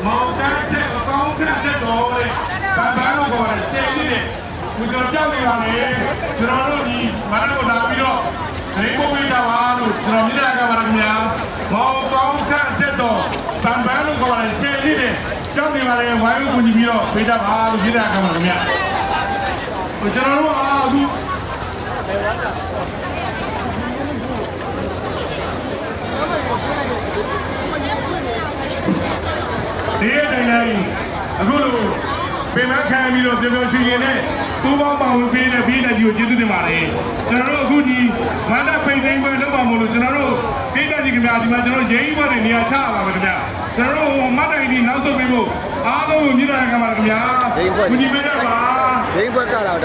မောင်တန်းတဲ့ကောင်းတဲ့တော်လေဘာသာလို့ခေါ်တယ်ဆယ်နှစ်နဲ့ကိုကျွန်တော်ကြောက်နေပါလေကျွန်တော်တို့ဒီမနက်ကိုလာပြီးတော့နေပုံပေးကြပါလို့ကျွန်တော်မြင်ရကြပါလားခင်ဗျာမောင်ကောင်းတဲ့တော်ဗန်ဘန်းလို့ခေါ်တယ်ဆယ်နှစ်နဲ့ကြောက်နေပါလေဝိုင်းဝန်းကူညီပြီးတော့ပေးကြပါလို့မြင်ရကြပါလားခင်ဗျာကျွန်တော်တို့အခုဒီရတဲ့နေ့အခုလိုပြင်မခံပြီးတော့ပြောရွှင်ရင်နဲ့ပူပေါင်းပါဝင်ပေးတဲ့ပြည်သက်ကြီးကိုကျေးဇူးတင်ပါတယ်ကျွန်တော်တို့အခုဒီမန္တပိတ်သိမ်းပွဲလုပ်ပါမို့လို့ကျွန်တော်တို့ပြည်သက်ကြီးခင်ဗျာဒီမှာကျွန်တော်ရင်းဘွက်တွေနေရာချပါမယ်ခင်ဗျာကျွန်တော်တို့မတ်တိုင်ဒီနောက်ဆုံးပေးဖို့အားလုံးကိုမြင်ရကြပါမယ်ခင်ဗျာရင်းဘွက်ကူညီပေးကြပါရင်းဘွက်ကတော့